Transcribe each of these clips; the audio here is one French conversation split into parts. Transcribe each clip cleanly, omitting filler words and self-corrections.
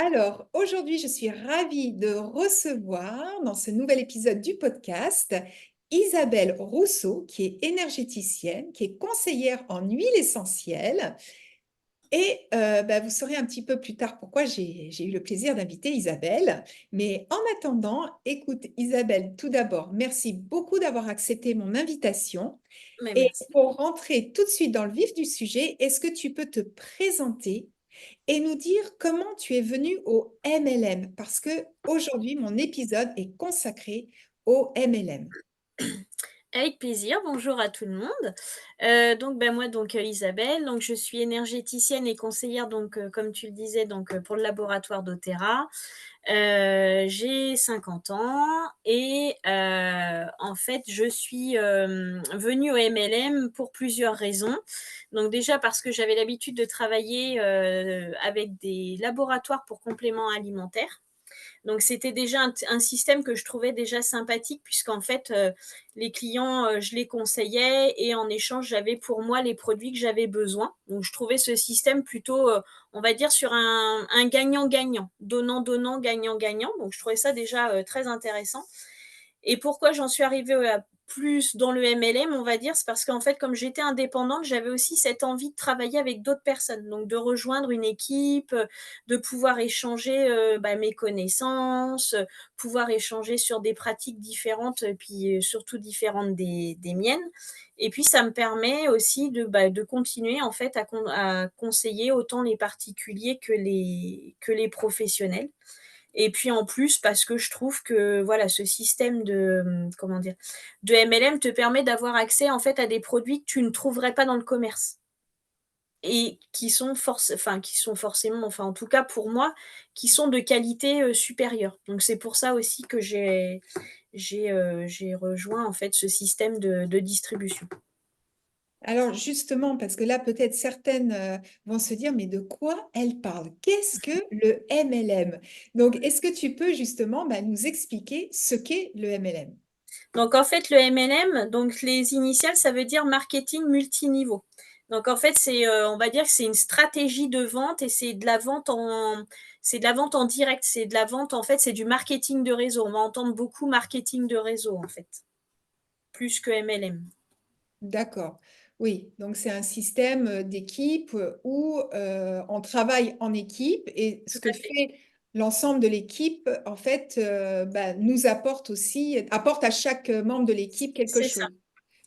Alors, aujourd'hui, je suis ravie de recevoir dans ce nouvel épisode du podcast Isabelle Rousseau, qui est énergéticienne, qui est conseillère en huile essentielle. Et vous saurez un petit peu plus tard pourquoi j'ai eu le plaisir d'inviter Isabelle. Mais en attendant, écoute, Isabelle, tout d'abord, merci beaucoup d'avoir accepté mon invitation. Mais Et merci. pour rentrer tout de suite dans le vif du sujet, est-ce que tu peux te présenter et nous dire comment tu es venu au MLM? Parce que aujourd'hui, mon épisode est consacré au MLM. Avec plaisir, bonjour à tout le monde. Moi Isabelle, donc je suis énergéticienne et conseillère comme tu le disais pour le laboratoire doTERRA. J'ai 50 ans et en fait je suis, venue au MLM pour plusieurs raisons. Donc déjà parce que j'avais l'habitude de travailler, avec des laboratoires pour compléments alimentaires. Donc c'était déjà un système que je trouvais déjà sympathique puisqu'en fait, les clients, je les conseillais et en échange, j'avais pour moi les produits que j'avais besoin. Donc je trouvais ce système plutôt, on va dire sur un gagnant-gagnant, donnant-donnant, gagnant-gagnant. Donc je trouvais ça déjà, très intéressant. Et pourquoi j'en suis arrivée, à plus dans le MLM, on va dire? C'est parce qu'en fait, comme j'étais indépendante, j'avais aussi cette envie de travailler avec d'autres personnes, donc de rejoindre une équipe, de pouvoir échanger, mes connaissances, pouvoir échanger sur des pratiques différentes et puis, surtout différentes des miennes. Et puis ça me permet aussi de continuer en fait à conseiller autant les particuliers que les professionnels. Et puis en plus, parce que je trouve que voilà, ce système comment dire? De MLM te permet d'avoir accès en fait à des produits que tu ne trouverais pas dans le commerce et qui sont forcément, enfin en tout cas pour moi, qui sont de qualité, supérieure. Donc c'est pour ça aussi que j'ai rejoint en fait ce système de distribution. Alors justement, parce que là, peut-être certaines vont se dire, mais de quoi elle parle? Qu'est-ce que le MLM? Donc, est-ce que tu peux justement nous expliquer ce qu'est le MLM? Donc en fait, le MLM, donc les initiales, ça veut dire marketing multiniveau. Donc en fait, on va dire que c'est une stratégie de vente et c'est de la vente en direct, c'est de la vente en fait, c'est du marketing de réseau. On va entendre beaucoup marketing de réseau en fait, plus que MLM. D'accord. Oui, donc c'est un système d'équipe où on travaille en équipe et Tout ce que à fait. fait l'ensemble de l'équipe, en fait, nous apporte aussi, apporte à chaque membre de l'équipe quelque C'est ça, chose.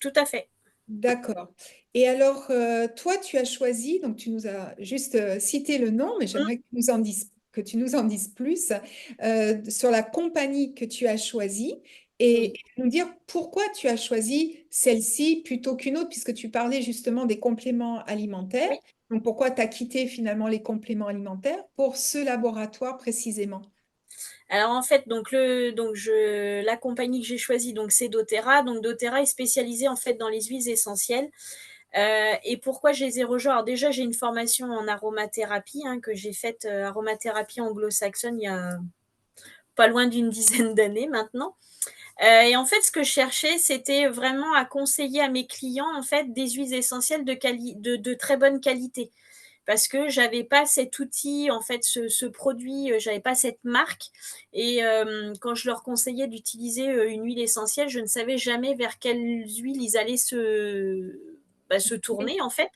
tout à fait. D'accord. Et alors, toi, tu as choisi, donc tu nous as juste cité le nom, mais Mmh, j'aimerais que tu nous en dises plus sur la compagnie que tu as choisie et oui. nous dire pourquoi tu as choisi celle-ci plutôt qu'une autre, puisque tu parlais justement des compléments alimentaires. Oui. Donc, pourquoi tu as quitté finalement les compléments alimentaires pour ce laboratoire précisément? Alors en fait, la compagnie que j'ai choisie, donc c'est doTERRA. Donc doTERRA est spécialisée en fait dans les huiles essentielles. Et pourquoi je les ai rejoints? Alors déjà, j'ai une formation en aromathérapie, hein, que j'ai faite, aromathérapie anglo-saxonne, il y a pas loin d'une dizaine d'années maintenant. Et en fait, ce que je cherchais, c'était vraiment à conseiller à mes clients, en fait, des huiles essentielles de très bonne qualité. Parce que j'avais pas cet outil, en fait, ce produit, j'avais pas cette marque et quand je leur conseillais d'utiliser, une huile essentielle, je ne savais jamais vers quelles huiles ils allaient se tourner, en fait.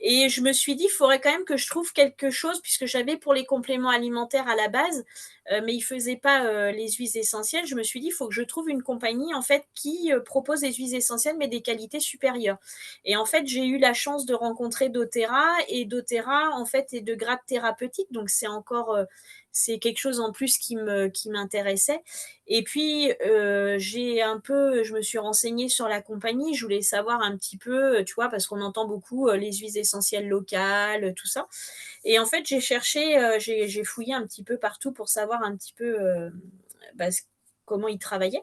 Et je me suis dit: «Il faudrait quand même que je trouve quelque chose», puisque j'avais pour les compléments alimentaires à la base, mais ils faisaient pas, les huiles essentielles. Je me suis dit: «Il faut que je trouve une compagnie, en fait, qui, propose des huiles essentielles, mais des qualités supérieures». Et en fait, j'ai eu la chance de rencontrer doTERRA et doTERRA, en fait, est de grade thérapeutique, donc c'est quelque chose en plus qui m'intéressait. Et puis, je me suis renseignée sur la compagnie. Je voulais savoir un petit peu, tu vois? Parce qu'on entend beaucoup, les huiles essentielles locales, tout ça. Et en fait, j'ai fouillé un petit peu partout pour savoir un petit peu, ce comment ils travaillaient.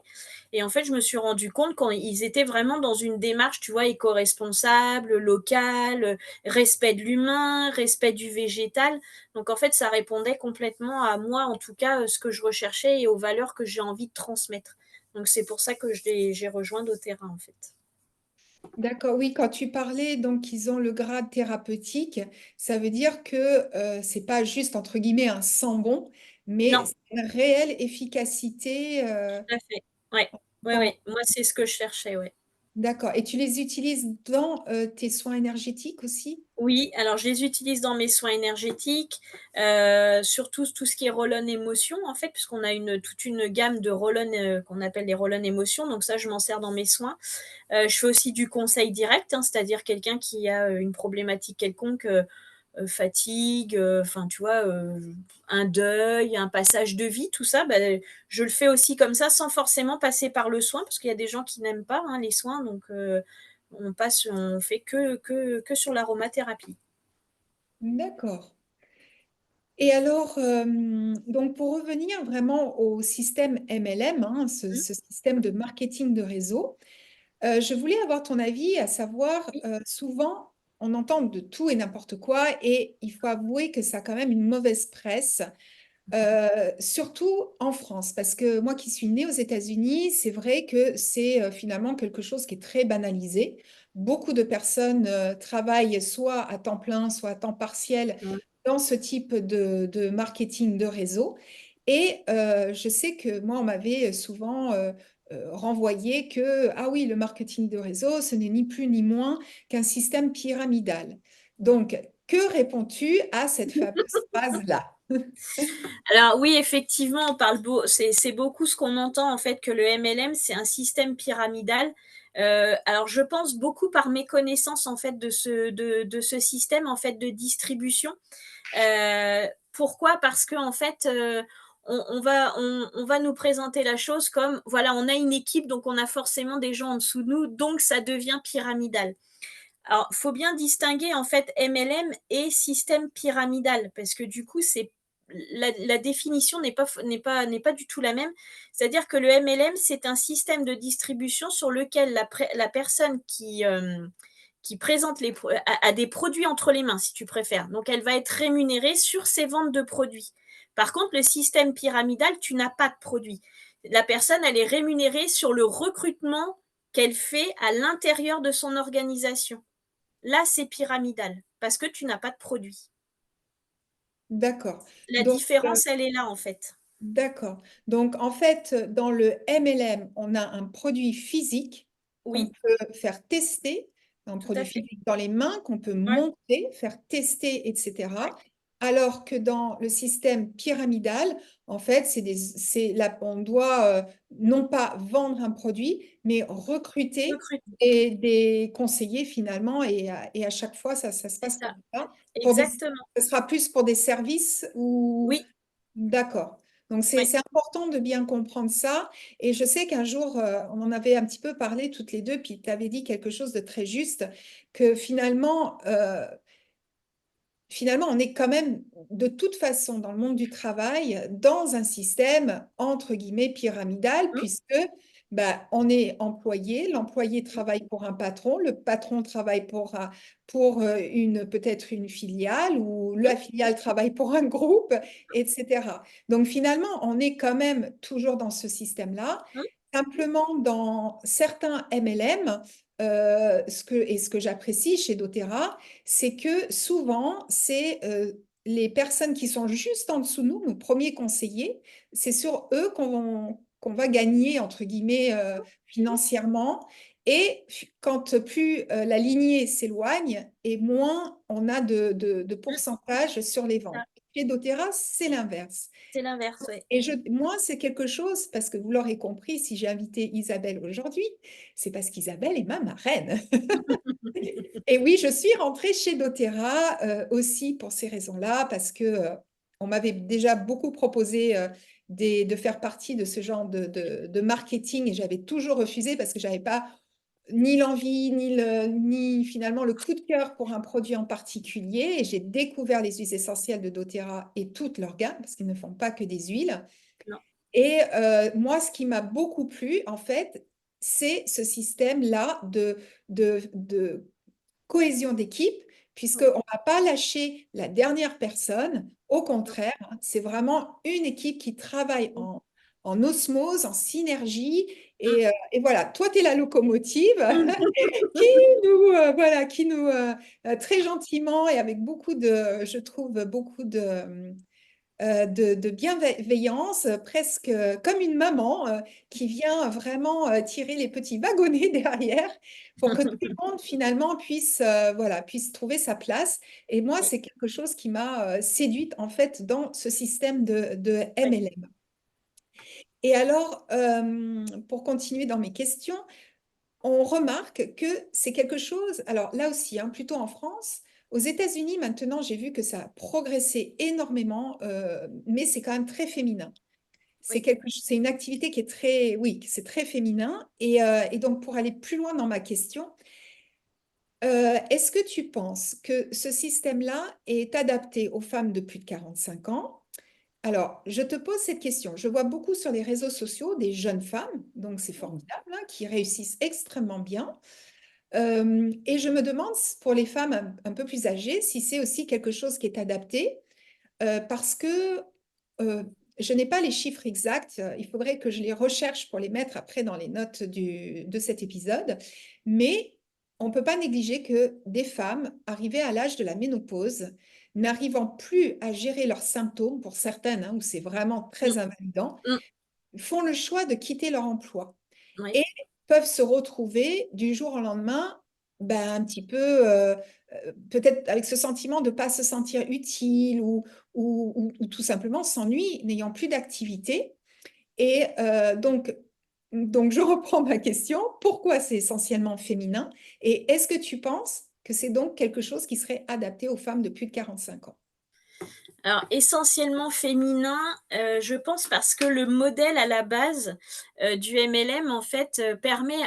Et en fait, je me suis rendu compte qu'ils étaient vraiment dans une démarche, tu vois, éco-responsable, locale, respect de l'humain, respect du végétal. Donc en fait, ça répondait complètement à moi, en tout cas, ce que je recherchais et aux valeurs que j'ai envie de transmettre. Donc c'est pour ça que j'ai rejoint doTERRA, en fait. D'accord, oui, quand tu parlais donc qu'ils ont le grade thérapeutique, ça veut dire que c'est pas juste entre guillemets un sambon, mais Non, c'est une réelle efficacité. tout à fait. Ouais, ouais, En- ouais. Moi, c'est ce que je cherchais, ouais. D'accord. Et tu les utilises dans tes soins énergétiques aussi? Oui, alors je les utilise dans mes soins énergétiques, surtout tout ce qui est roll-on émotion, en fait, puisqu'on a toute une gamme de roll-on, qu'on appelle les roll-on émotions, donc ça, je m'en sers dans mes soins. Je fais aussi du conseil direct, hein, c'est-à-dire quelqu'un qui a, une problématique quelconque, fatigue, enfin, tu vois, un deuil, un passage de vie, tout ça, bah, je le fais aussi comme ça, sans forcément passer par le soin, parce qu'il y a des gens qui n'aiment pas, hein, les soins, donc on fait que sur l'aromathérapie. D'accord. Et alors, donc pour revenir vraiment au système MLM, hein, Mmh, ce système de marketing de réseau, je voulais avoir ton avis, à savoir, oui. souvent, on entend de tout et n'importe quoi, et il faut avouer que ça a quand même une mauvaise presse, surtout en France, parce que moi qui suis née aux États-Unis, c'est vrai que c'est finalement quelque chose qui est très banalisé. Beaucoup de personnes travaillent soit à temps plein, soit à temps partiel Ouais. dans ce type de marketing de réseau. Et je sais que moi, on m'avait souvent renvoyé que, ah oui, le marketing de réseau, ce n'est ni plus ni moins qu'un système pyramidal. Donc, que réponds-tu à cette fameuse phrase-là? Alors oui, effectivement, on parle c'est beaucoup ce qu'on entend en fait, que le MLM, c'est un système pyramidal. Alors je pense beaucoup par méconnaissance en fait de ce système en fait de distribution. Pourquoi? Parce qu'en fait, on va nous présenter la chose comme, voilà, on a une équipe, donc on a forcément des gens en dessous de nous, donc ça devient pyramidal. Alors, faut bien distinguer en fait MLM et système pyramidal, parce que du coup, c'est la définition n'est pas du tout la même. C'est-à-dire que le MLM, c'est un système de distribution sur lequel la personne qui présente a des produits entre les mains, si tu préfères. Donc, elle va être rémunérée sur ses ventes de produits. Par contre, le système pyramidal, tu n'as pas de produit. La personne, elle est rémunérée sur le recrutement qu'elle fait à l'intérieur de son organisation. Là, c'est pyramidal parce que tu n'as pas de produit. D'accord. La Donc, différence, elle est là, en fait. d'accord. Donc, en fait, dans le MLM, on a un produit physique qu'on Oui, peut faire tester, un tout à produit fait. physique dans les mains qu'on peut Ouais, monter, faire tester, ouais, etc. Alors que dans le système pyramidal, en fait, on doit non pas vendre un produit, mais recruter recrutement, des conseillers finalement. Et à chaque fois, ça se c'est passe ça. comme ça. Exactement. Ce sera plus pour des services ou... Oui, D'accord. Donc, ouais. c'est important de bien comprendre ça. Et je sais qu'un jour, on en avait un petit peu parlé toutes les deux, puis tu avais dit quelque chose de très juste, que finalement, on est quand même, de toute façon, dans le monde du travail, dans un système, entre guillemets, pyramidal, Mmh, puisque bah, on est employé, l'employé mmh, travaille pour un patron, le patron travaille pour peut-être une filiale, ou mmh, la filiale travaille pour un groupe, etc. Donc finalement, on est quand même toujours dans ce système-là. mmh, Simplement, dans certains MLM, ce que j'apprécie chez doTERRA, c'est que souvent, c'est les personnes qui sont juste en dessous de nous, nos premiers conseillers, c'est sur eux qu'on va gagner, entre guillemets, mmh, financièrement. Et quand plus la lignée s'éloigne, et moins on a de mmh, pourcentage sur les c'est ça. ventes. Chez doTERRA, c'est l'inverse. C'est l'inverse, ouais. Et moi, c'est quelque chose, parce que vous l'aurez compris, si j'ai invité Isabelle aujourd'hui, c'est parce qu'Isabelle est ma marraine. Et oui, je suis rentrée chez doTERRA aussi pour ces raisons-là, parce que on m'avait déjà beaucoup proposé de faire partie de ce genre de marketing, et j'avais toujours refusé parce que j'avais pas ni l'envie, ni finalement le coup de cœur pour un produit en particulier. Et j'ai découvert les huiles essentielles de doTERRA et toute leur gamme, parce qu'ils ne font pas que des huiles. Non. Et moi, ce qui m'a beaucoup plu, en fait, c'est ce système-là de cohésion d'équipe, puisqu'on Oui, ne va pas lâcher la dernière personne. Au non. contraire, hein, c'est vraiment une équipe qui travaille Mmh, en osmose, en synergie, Et voilà, toi, tu es la locomotive qui voilà, qui nous très gentiment et avec beaucoup de, je trouve, beaucoup de bienveillance, presque comme une maman qui vient vraiment tirer les petits wagonnets derrière pour que tout le monde finalement puisse, voilà, puisse trouver sa place. Et moi, Oui, c'est quelque chose qui m'a séduite en fait dans ce système de oui, MLM. Et alors, pour continuer dans mes questions, on remarque que c'est quelque chose, alors là aussi, hein, plutôt en France, aux États-Unis, maintenant, j'ai vu que ça a progressé énormément, mais c'est quand même très féminin. oui. C'est une activité qui est très, oui, c'est très féminin. Et donc, pour aller plus loin dans ma question, est-ce que tu penses que ce système-là est adapté aux femmes de plus de 45 ans? Alors, je te pose cette question. Je vois beaucoup sur les réseaux sociaux des jeunes femmes, donc c'est formidable, hein, qui réussissent extrêmement bien. Et je me demande pour les femmes un peu plus âgées si c'est aussi quelque chose qui est adapté, parce que euh, je n'ai pas les chiffres exacts. Il faudrait que je les recherche pour les mettre après dans les notes de cet épisode. Mais on ne peut pas négliger que des femmes arrivées à l'âge de la ménopause, n'arrivant plus à gérer leurs symptômes, pour certaines, hein, où c'est vraiment Mm, très invalidant, mm. font le choix de quitter leur emploi Oui, et peuvent se retrouver du jour au lendemain, ben, un petit peu, peut-être avec ce sentiment de ne pas se sentir utile ou tout simplement s'ennuie, n'ayant plus d'activité. Et donc, je reprends ma question. Pourquoi c'est essentiellement féminin? Et est-ce que tu penses que c'est donc quelque chose qui serait adapté aux femmes de plus de 45 ans? alors essentiellement féminin, je pense parce que le modèle à la base, du MLM en fait, permet,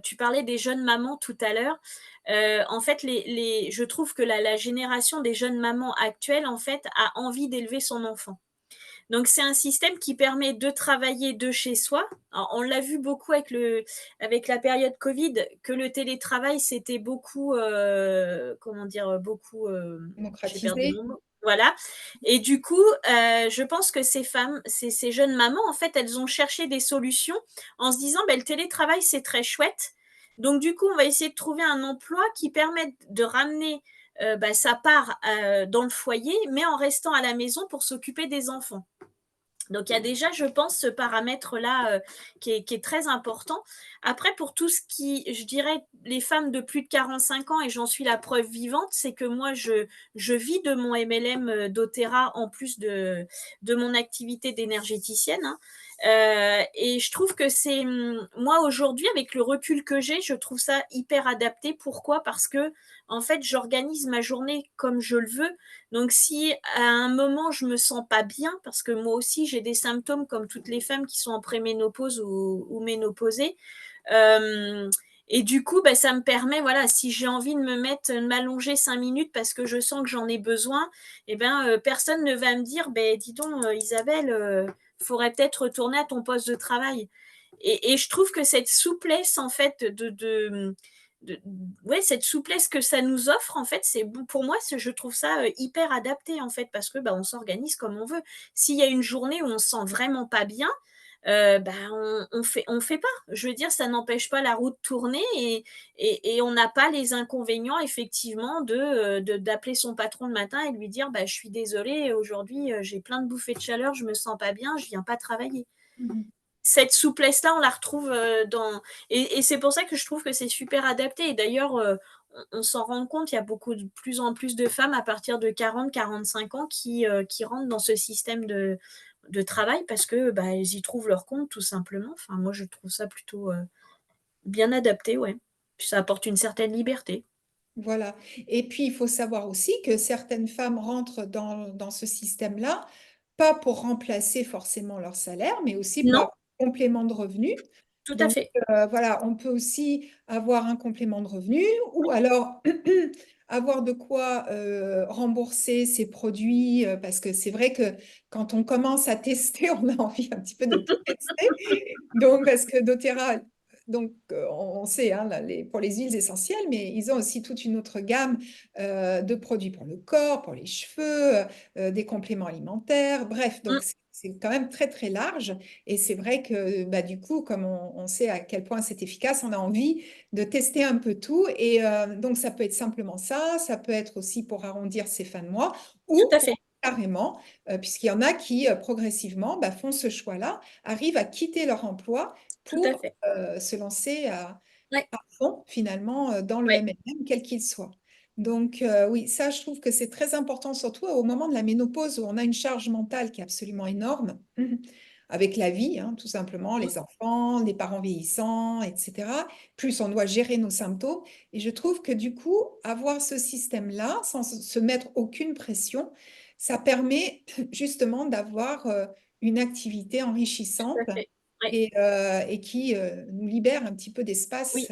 tu parlais des jeunes mamans tout à l'heure, en fait les je trouve que la génération des jeunes mamans actuelles en fait a envie d'élever son enfant. Donc c'est un système qui permet de travailler de chez soi. Alors, on l'a vu beaucoup avec la période Covid, que le télétravail, c'était beaucoup, comment dire? Beaucoup, j'ai perdu Démocratisé? mon mot. Voilà. Et du coup, je pense que ces jeunes mamans, en fait, elles ont cherché des solutions en se disant: «Beh, le télétravail, c'est très chouette. Donc du coup, on va essayer de trouver un emploi qui permette de ramener, bah, sa part, dans le foyer, mais en restant à la maison pour s'occuper des enfants». Donc il y a déjà, je pense, ce paramètre-là, qui est très important. Après pour tout ce qui je dirais les femmes de plus de 45 ans et j'en suis la preuve vivante, c'est que moi je vis de mon MLM, doTERRA en plus de mon activité d'énergéticienne, hein. Et je trouve que moi aujourd'hui avec le recul que j'ai, je trouve ça hyper adapté. Pourquoi? Parce que en fait, j'organise ma journée comme je le veux. Donc si à un moment je me sens pas bien, parce que moi aussi j'ai des symptômes comme toutes les femmes qui sont en préménopause ou ménopausées, hem et du coup, bah, ça me permet, voilà, si j'ai envie de m'allonger 5 minutes parce que je sens que j'en ai besoin et ben, personne ne va me dire: «Beh, dis donc, Isabelle, faudrait peut-être retourner à ton poste de travail». Et je trouve que cette souplesse en fait de ouais, cette souplesse que ça nous offre, en fait, c'est bon pour moi, je trouve ça, hyper adapté, en fait, parce que, bah, on s'organise comme on veut. S'il y a une journée où on se sent vraiment pas bien, bah, on fait pas. Je veux dire, ça n'empêche pas la roue de tourner et on n'a pas les inconvénients effectivement d'appeler son patron le matin et lui dire: «Bah, je suis désolé, aujourd'hui, j'ai plein de bouffées de chaleur, je me sens pas bien, je viens pas travailler». Mhm. Cette souplesse-là, on la retrouve, dans et c'est pour ça que je trouve que c'est super adapté et d'ailleurs, on s'en rend compte, il y a beaucoup de plus en plus de femmes à partir de 40-45 ans qui rentrent dans ce système de travail parce que, bah, elles y trouvent leur compte tout simplement. Enfin, moi, je trouve ça plutôt, bien adapté, ouais. Puis ça apporte une certaine liberté. Voilà. Et puis, il faut savoir aussi que certaines femmes rentrent dans ce système-là, pas pour remplacer forcément leur salaire, mais aussi pour Non, avoir un complément de revenu. tout à Donc, fait. voilà, on peut aussi avoir un complément de revenu ou alors avoir de quoi rembourser ses produits, parce que c'est vrai que quand on commence à tester, on a envie un petit peu de tout tester. Donc, parce que doTERRA Donc, on sait, hein, pour les huiles essentielles, mais ils ont aussi toute une autre gamme de produits pour le corps, pour les cheveux, des compléments alimentaires. Bref, Mmh, donc c'est quand même très, très large. Et c'est vrai que bah, du coup, comme on sait à quel point c'est efficace, on a envie de tester un peu tout. Et donc, ça peut être simplement ça peut être aussi pour arrondir ses fins de mois tout ou à pour fait, carrément, puisqu'il y en a qui progressivement bah, font ce choix-là, arrivent à quitter leur emploi tout à pour fait. se lancer Ouais, à fond, finalement, dans le ouais, MLM, quel qu'il soit. Donc, oui, ça, je trouve que c'est très important, surtout au moment de la ménopause où on a une charge mentale qui est absolument énorme, avec la vie, hein, tout simplement, mmh, les enfants, les parents vieillissants, etc. Plus on doit gérer nos symptômes. Et je trouve que du coup, avoir ce système-là, sans se mettre aucune pression, ça permet justement d'avoir une activité tout enrichissante à fait. Ouais, et qui nous libère un petit peu d'espace oui,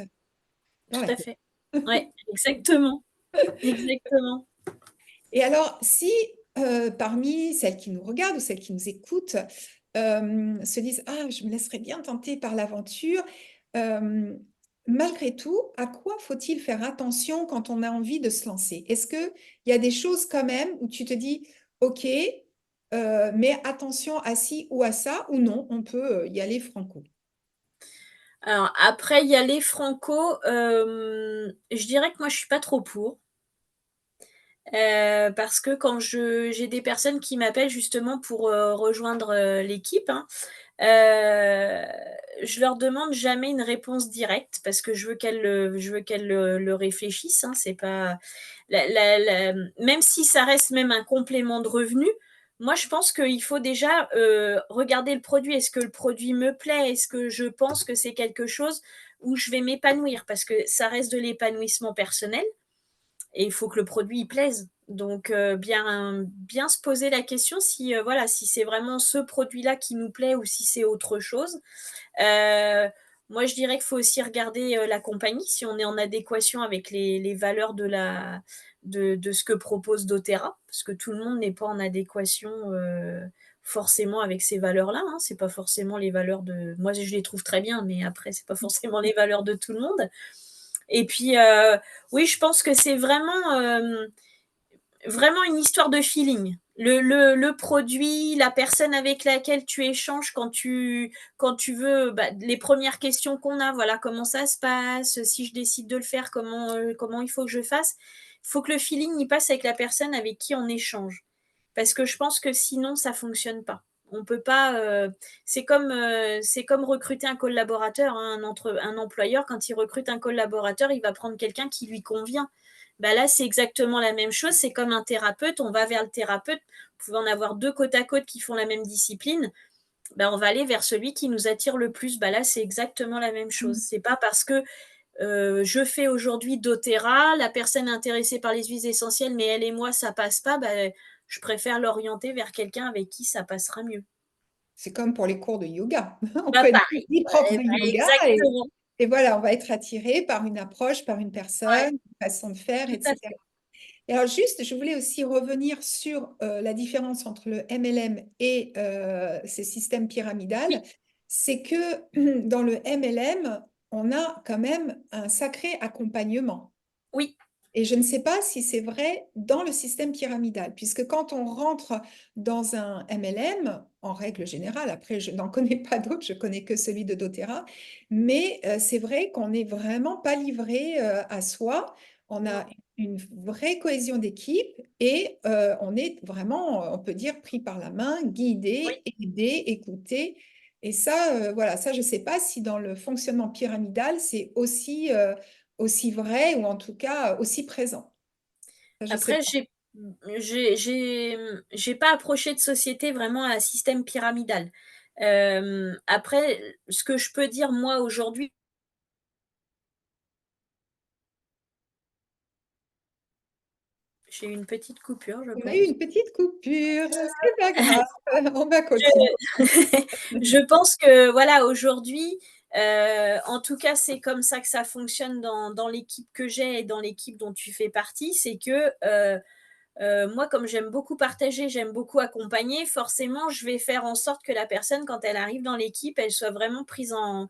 dans tout la à tête. fait. Ouais, exactement, exactement. Et alors, si parmi celles qui nous regardent ou celles qui nous écoutent se disent, ah, je me laisserais bien tenter par l'aventure, euh, malgré tout, à quoi faut-il faire attention quand on a envie de se lancer? Est-ce qu'il y a des choses quand même où tu te dis, OK, mais attention à ci ou à ça, ou non, on peut y aller franco? Alors après y aller franco, je dirais que moi je suis pas trop pour. Parce que quand j'ai des personnes qui m'appellent justement pour, rejoindre, l'équipe, hein, heu, je leur demande jamais une réponse directe parce que je veux qu'elles le réfléchissent, hein. C'est pas même si ça reste même un complément de revenu, moi je pense qu'il faut déjà, regarder le produit. Est-ce que le produit me plaît? Est-ce que je pense que c'est quelque chose où je vais m'épanouir? Parce que ça reste de l'épanouissement personnel et il faut que le produit, il plaise. Donc, bien se poser la question si, voilà, si c'est vraiment ce produit-là qui nous plaît ou si c'est autre chose. Heu, Moi, je dirais qu'il faut aussi regarder, la compagnie, si on est en adéquation avec les valeurs de ce que propose doTERRA, parce que tout le monde n'est pas en adéquation, forcément avec ces valeurs-là, hein. C'est pas forcément les valeurs de moi, je les trouve très bien, mais après, c'est pas forcément les valeurs de tout le monde. Et puis, oui, je pense que c'est vraiment une histoire de feeling. Le produit, la personne avec laquelle tu échanges quand tu veux, bah, les premières questions qu'on a, voilà, comment ça se passe? Si je décide de le faire, comment il faut que je fasse? Il faut que le feeling, il passe avec la personne avec qui on échange. Parce que je pense que sinon ça fonctionne pas. On peut pas, c'est comme recruter un collaborateur, hein, un employeur quand il recrute un collaborateur, il va prendre quelqu'un qui lui convient. Bah, là, c'est exactement la même chose, c'est comme un thérapeute, on va vers le thérapeute. Vous pouvez en avoir 2 côte à côte qui font la même discipline, bah, on va aller vers celui qui nous attire le plus. Bah, là, c'est exactement la même chose. C'est pas parce que, je fais aujourd'hui doTERRA, la personne est intéressée par les huiles essentielles, mais elle et moi ça passe pas, bah, je préfère l'orienter vers quelqu'un avec qui ça passera mieux. C'est comme pour les cours de yoga. On Bah, peut être pareil, ni prof ouais, de bah, yoga exactement, et voilà, on va être attiré par une approche, par une ouais, personne, une façon de faire, tout à etc. fait. Et alors juste, je voulais aussi revenir sur la différence entre le MLM et ces systèmes pyramidales. Oui, C'est que dans le MLM, on a quand même un sacré accompagnement. oui, Et je ne sais pas si c'est vrai dans le système pyramidal, puisque quand on rentre dans un MLM, en règle générale, après je n'en connais pas d'autres, je connais que celui de doTERRA, mais c'est vrai qu'on n'est vraiment pas livré à soi. On a mmh, une vraie cohésion d'équipe et on est vraiment, on peut dire, pris par la main, oui. guidé, aidé, écouté. Et ça, voilà, ça, je ne sais pas si dans le fonctionnement pyramidal, c'est aussi vrai ou en tout cas aussi présent. Ça, je sais Après pas. j'ai pas approché de société vraiment à système pyramidal. Après, ce que je peux dire moi aujourd'hui, j'ai eu une petite coupure, je On a eu pense. une petite coupure, c'est pas grave, on va Je continuer. je pense que voilà, aujourd'hui, en tout cas, c'est comme ça que ça fonctionne dans l'équipe que j'ai et dans l'équipe dont tu fais partie, c'est que, moi, comme j'aime beaucoup partager, j'aime beaucoup accompagner, forcément, je vais faire en sorte que la personne, quand elle arrive dans l'équipe, elle soit vraiment prise en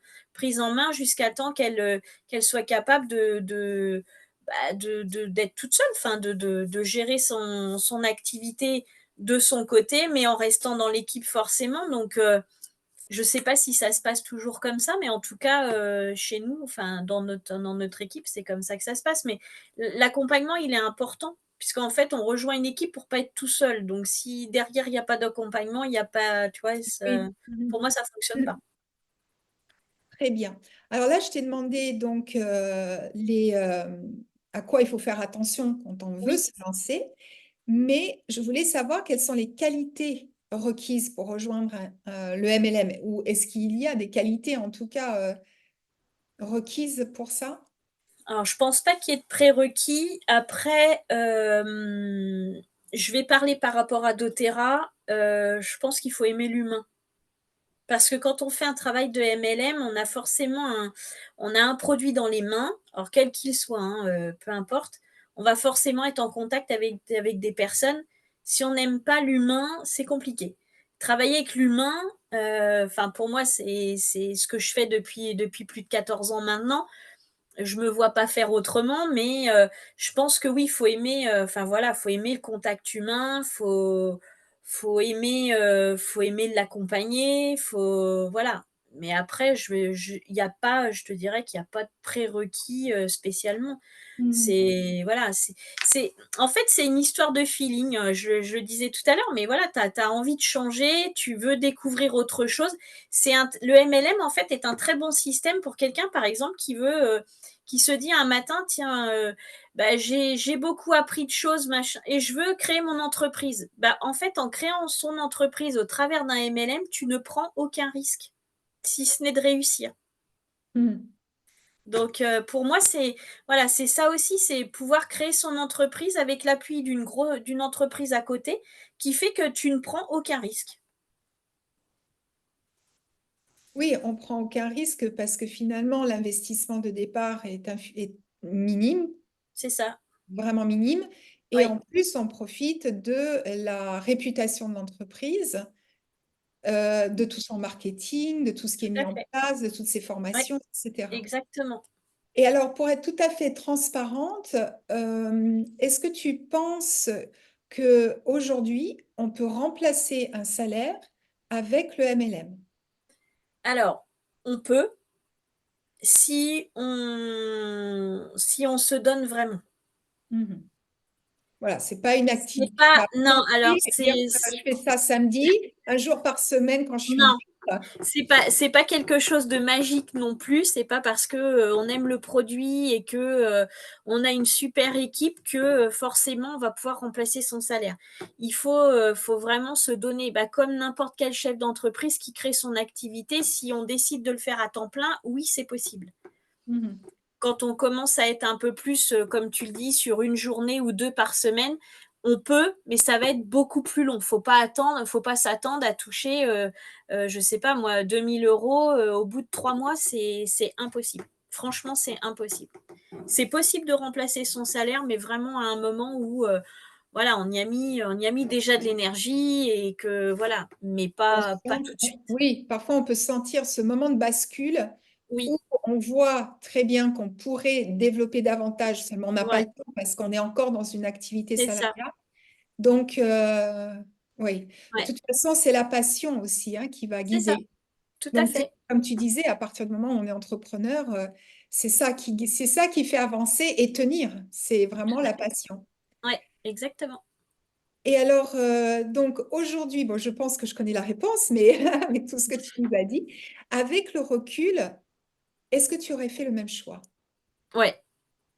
main jusqu'à temps qu'elle soit capable d'être toute seule, enfin de gérer son activité de son côté, mais en restant dans l'équipe forcément. Donc, je sais pas si ça se passe toujours comme ça, mais en tout cas, chez nous, enfin dans notre équipe, c'est comme ça que ça se passe. Mais l'accompagnement, il est important puisqu'en fait, on rejoint une équipe pour pas être tout seul. Donc si derrière, il y a pas d'accompagnement, il y a pas, tu vois? Ça, Oui. Mhm. pour moi, ça fonctionne pas. Très bien. Alors là, je t'ai demandé donc à quoi il faut faire attention quand on veut Oui. se lancer, mais je voulais savoir quelles sont les qualités requises pour rejoindre le MLM, ou est-ce qu'il y a des qualités en tout cas requises pour ça? Alors je pense pas qu'il y ait de prérequis. Après, je vais parler par rapport à doTERRA, je pense qu'il faut aimer l'humain. Parce que quand on fait un travail de MLM, on a un produit dans les mains, alors quel qu'il soit, hein, peu importe. On va forcément être en contact avec des personnes. Si on n'aime pas l'humain, c'est compliqué. Travailler avec l'humain, enfin pour moi, c'est ce que je fais depuis plus de 14 ans maintenant. Je me vois pas faire autrement, mais je pense que oui, il faut aimer, enfin voilà, faut aimer le contact humain, faut aimer l'accompagner, voilà. Mais après, il y a pas, je te dirais qu'il y a pas de prérequis, spécialement. Mhm. Voilà, en fait, c'est une histoire de feeling, je le disais tout à l'heure, mais voilà, tu as envie de changer, tu veux découvrir autre chose. Le MLM, en fait, est un très bon système pour quelqu'un, par exemple, qui se dit un matin: «Tiens, bah, j'ai beaucoup appris de choses, machin, et je veux créer mon entreprise». Bah, en fait, en créant son entreprise au travers d'un MLM, tu ne prends aucun risque, si ce n'est de réussir. Mhm. Donc, pour moi, voilà, c'est ça aussi, c'est pouvoir créer son entreprise avec l'appui d'une entreprise à côté, qui fait que tu ne prends aucun risque. Oui, on prend aucun risque parce que finalement, l'investissement de départ est minime, C'est ça, vraiment minime. Et oui, en plus, on profite de la réputation de l'entreprise, de tout son marketing, de tout ce qui est tout mis à en fait. place, de toutes ses Oui, formations, etc. exactement. Et alors, pour être tout à fait transparente, est-ce que tu penses que aujourd'hui, on peut remplacer un salaire avec le MLM? Alors, on peut, si on se donne vraiment. Mhm. Voilà, c'est pas une C'est activité pas à Non, alors planter et dire je fais ça samedi, un jour par semaine quand je suis non. libre. C'est pas quelque chose de magique non plus. C'est pas parce que, on aime le produit et que, on a une super équipe que, forcément on va pouvoir remplacer son salaire. Il faut vraiment se donner, bah, comme n'importe quel chef d'entreprise qui crée son activité, si on décide de le faire à temps plein, oui, c'est possible. Mhm. Quand on commence à être un peu plus, comme tu le dis, sur une journée ou 2 par semaine, on peut, mais ça va être beaucoup plus long. Faut pas s'attendre à toucher, je sais pas moi, 2 000 €, au bout de 3 mois, c'est impossible. Franchement, c'est impossible. C'est possible de remplacer son salaire, mais vraiment à un moment où, voilà, on y a mis déjà de l'énergie et que voilà, mais On pas sent- tout de suite. oui, parfois on peut sentir ce moment de bascule Oui, où on voit très bien qu'on pourrait développer davantage, seulement on n'a pas ouais, le temps parce qu'on est encore dans une activité c'est ça. salariale. Donc, oui, de Ouais, toute façon, c'est la passion aussi hein, qui va c'est ça, guider. tout à Donc, fait. comme tu disais, à partir du moment où on est entrepreneur, c'est ça qui fait avancer et tenir. C'est vraiment la passion. Ouais, exactement. Et alors, donc aujourd'hui, bon, je pense que je connais la réponse, mais avec tout ce que tu nous as dit, avec le recul, est-ce que tu aurais fait le même choix, Ouais,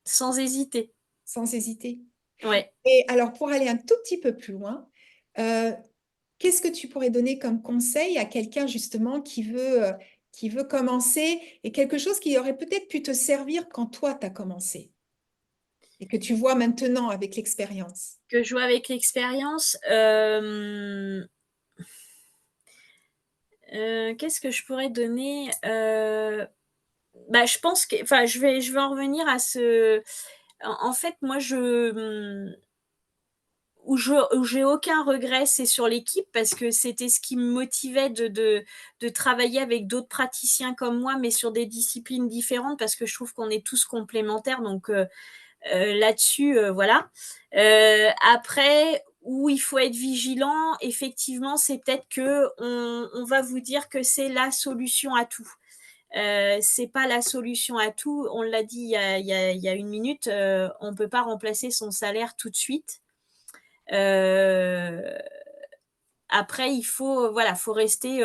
sans hésiter. sans hésiter? Ouais. Et alors, pour aller un tout petit peu plus loin, euh, qu'est-ce que tu pourrais donner comme conseil à quelqu'un justement qui veut commencer et quelque chose qui aurait peut-être pu te servir quand toi, tu as commencé et que tu vois maintenant avec l'expérience? Que je vois avec l'expérience, qu'est-ce que je pourrais donner? Bah, je pense que, enfin, je vais en revenir à ce en fait, moi, où j'ai aucun regret, c'est sur l'équipe parce que c'était ce qui me motivait de travailler avec d'autres praticiens comme moi, mais sur des disciplines différentes parce que je trouve qu'on est tous complémentaires. Donc là-dessus, voilà. Après, où il faut être vigilant, effectivement, c'est peut-être que on va vous dire que c'est la solution à tout. C'est pas la solution à tout. On l'a dit il y a une minute, on peut pas remplacer son salaire tout de suite. Euh, Après, il faut, voilà, faut rester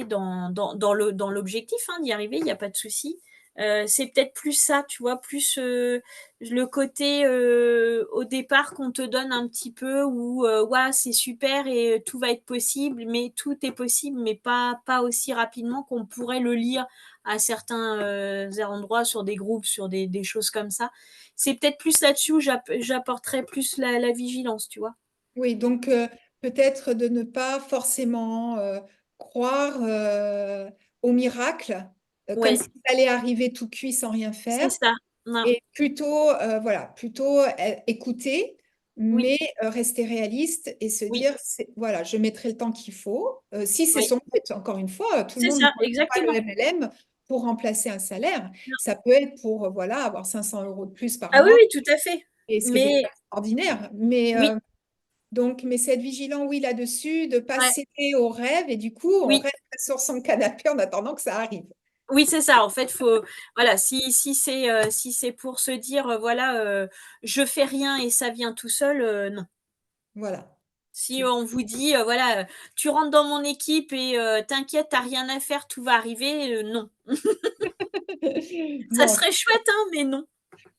dans l'objectif hein, d'y arriver, il n'y a pas de souci. C'est peut-être plus ça, tu vois, plus le côté au départ qu'on te donne un petit peu où ouais, c'est super et tout va être possible, mais tout est possible, mais pas aussi rapidement qu'on pourrait le lire à certains endroits, sur des groupes, sur des choses comme ça. C'est peut-être plus là-dessus où j'apporterais plus la vigilance, tu vois. Oui, donc peut-être de ne pas forcément croire au miracle, comme Ouais, s'il allait arriver tout cuit sans rien c'est faire, ça. Non, et plutôt, voilà, plutôt écouter, oui, mais rester réaliste et se oui, dire, voilà, je mettrai le temps qu'il faut. Si c'est oui. son but, encore une fois, tout le C'est monde ne ça, prend pas le exactement. MLM pour remplacer un salaire. Non. Ça peut être pour, voilà, avoir 500 euros de plus par Ah oui, mois, oui, tout à fait. et ce qui est déjà Mais extraordinaire. Mais oui, donc, mais c'est être vigilant, oui, là-dessus, de ne pas ouais, céder au rêve et du coup, on oui, reste sur son canapé en attendant que ça arrive. oui, c'est ça. En fait, faut, voilà, si c'est pour se dire, voilà, je fais rien et ça vient tout seul, non. Voilà. Si C'est- on vous dit, voilà, tu rentres dans mon équipe et t'inquiète, t'as rien à faire, tout va arriver, non. Ça Non, serait chouette, hein, mais non.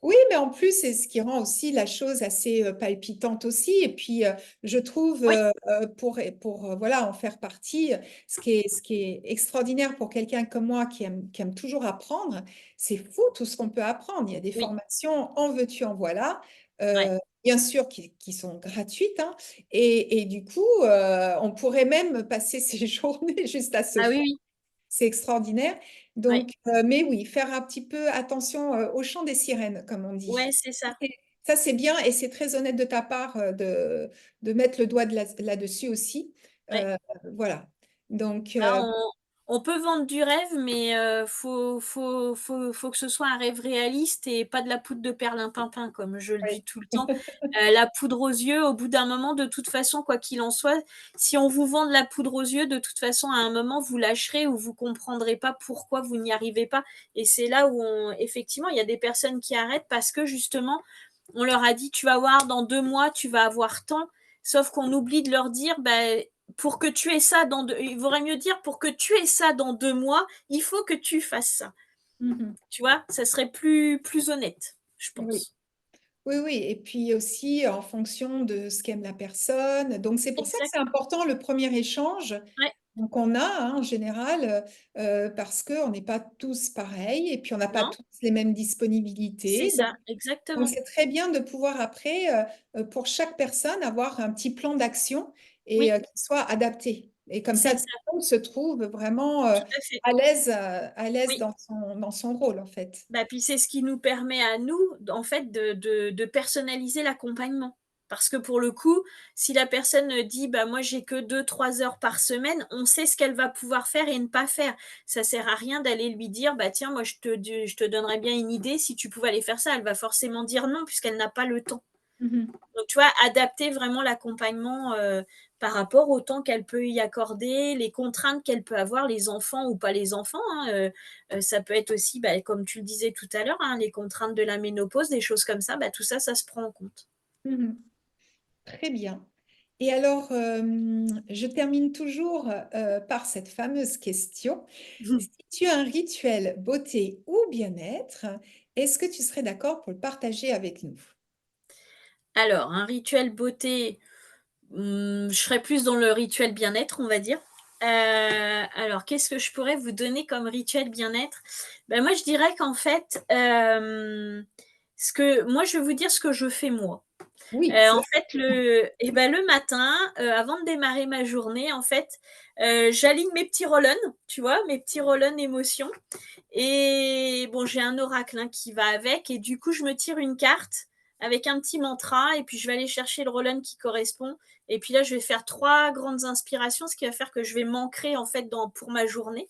oui, mais en plus, c'est ce qui rend aussi la chose assez palpitante aussi. Et puis, je trouve, Oui, pour voilà, en faire partie, ce qui est extraordinaire pour quelqu'un comme moi qui aime toujours apprendre, c'est fou tout ce qu'on peut apprendre. Il y a des oui, formations, en veux-tu, en voilà, ouais. bien sûr, qui sont gratuites, hein. Et du coup, on pourrait même passer ces journées juste à se Ah oui, former. oui, C'est extraordinaire. ouais. Donc, mais oui, faire un petit peu attention au chant des sirènes, comme on Ouais, dit. c'est ça. Et ça, c'est bien et c'est très honnête de ta part de mettre le doigt là-dessus aussi. Ouais. Euh, voilà. Donc, Bah, on peut vendre du rêve, mais faut que ce soit un rêve réaliste et pas de la poudre de perlimpinpin, comme je le ouais. dis tout le temps. La poudre aux yeux, au bout d'un moment, de toute façon, quoi qu'il en soit, si on vous vend de la poudre aux yeux, de toute façon, à un moment, vous lâcherez ou vous comprendrez pas pourquoi vous n'y arrivez pas. Et c'est là où effectivement, il y a des personnes qui arrêtent parce que justement, on leur a dit, tu vas voir, dans 2 mois, tu vas avoir tant. Sauf qu'on oublie de leur dire, ben, pour que tu aies ça il vaudrait mieux dire pour que tu aies ça dans 2 mois, il faut que tu fasses ça. Mhm. Tu vois, ça serait plus honnête, je Oui. pense. Oui, oui. Et puis aussi en fonction de ce qu'aime la personne. Donc, c'est pour ça que Exact. c'est important le premier échange. Ouais. Donc, on a hein, en général, parce qu'on n'est pas tous pareils et puis on n'a pas Non, tous les mêmes c'est disponibilités. ça, Donc, exactement. c'est très bien de pouvoir après, pour chaque personne, avoir un petit plan d'action et Oui, qui soit adapté. Et comme ça, c'est tout ça, le monde se trouve vraiment tout à fait. à l'aise Oui. dans son rôle, en fait. Bah, puis c'est ce qui nous permet à nous, en fait, de personnaliser l'accompagnement. Parce que pour le coup, si la personne dit, bah, moi, j'ai que 2, 3 heures par semaine, on sait ce qu'elle va pouvoir faire et ne pas faire. Ça sert à rien d'aller lui dire, bah, tiens, moi, je te donnerais bien une idée si tu pouvais aller faire ça. Elle va forcément dire non, puisqu'elle n'a pas le temps. Mhm. Donc, tu vois, adapter vraiment l'accompagnement par rapport au temps qu'elle peut y accorder, les contraintes qu'elle peut avoir, les enfants ou pas les enfants, hein, ça peut être aussi, bah, comme tu le disais tout à l'heure, hein, les contraintes de la ménopause, des choses comme ça, bah, tout ça, ça se prend en compte. Mhm. Très bien. Et alors, je termine toujours par cette fameuse question. Si tu as un rituel beauté ou bien-être, est-ce que tu serais d'accord pour le partager avec nous? Alors, un rituel beauté, je serais plus dans le rituel bien-être, on va dire. Alors, qu'est-ce que je pourrais vous donner comme rituel bien-être? Ben, moi, je dirais qu'en fait, moi, je vais vous dire ce que je fais moi. Oui, ça, En fait, le matin, avant de démarrer ma journée, en fait, j'aligne mes petits roll-on, tu vois? Mes petits roll-on émotions et bon, j'ai un oracle, hein, qui va avec et du coup, je me tire une carte, avec un petit mantra et puis je vais aller chercher le roll-on qui correspond et puis là, je vais faire 3 grandes inspirations, ce qui va faire que je vais m'ancrer en fait pour ma journée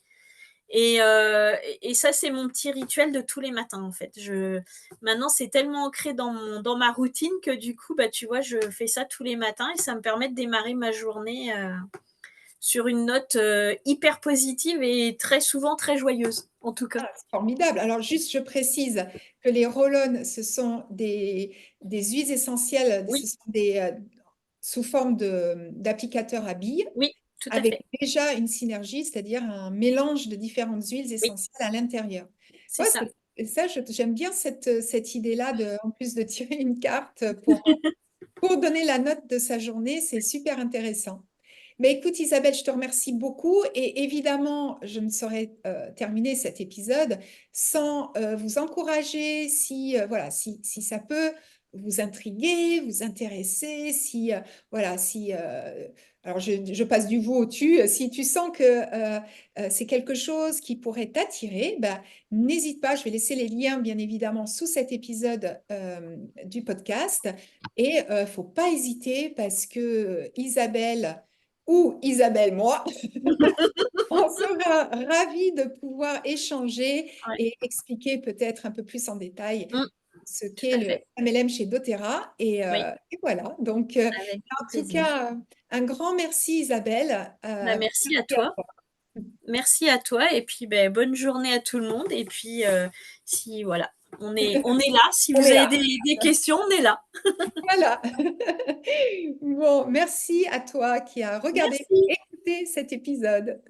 et ça, c'est mon petit rituel de tous les matins en fait. Maintenant, c'est tellement ancré dans ma routine que du coup, bah, tu vois, je fais ça tous les matins et ça me permet de démarrer ma journée sur une note hyper positive et très souvent très joyeuse, en tout cas. Ah, c'est formidable. Alors, juste, je précise que les roll-on, ce sont des huiles essentielles, Oui, ce sont sous forme d'applicateurs à billes, oui, tout à avec fait. déjà une synergie, c'est-à-dire un mélange de différentes huiles Oui, essentielles à l'intérieur. c'est Ouais, ça. ça, j'aime bien cette idée-là, en plus de tirer une carte pour donner la note de sa journée, c'est super intéressant. Mais écoute, Isabelle, je te remercie beaucoup. Et évidemment, je ne saurais terminer cet épisode sans vous encourager voilà, si ça peut vous intriguer, vous intéresser, voilà, alors je passe du vous au tu. Si tu sens que c'est quelque chose qui pourrait t'attirer, ben, n'hésite pas. Je vais laisser les liens, bien évidemment, sous cet épisode du podcast. Et faut pas hésiter parce que Isabelle ou Isabelle, moi, on sera ravis de pouvoir échanger Ouais. et expliquer peut-être un peu plus en détail ce Tout qu'est à le fait. MLM chez doTERRA. Oui, Et voilà. Donc, avec en grand tout plaisir. cas, un grand merci, Isabelle. Bah, merci à toi. Merci à toi et puis, beh, bonne journée à tout le monde et puis, si voilà, on est là. Si On vous est avez là. des questions, on est là. Voilà. Bon, merci à toi qui a regardé, Merci. écouté cet épisode.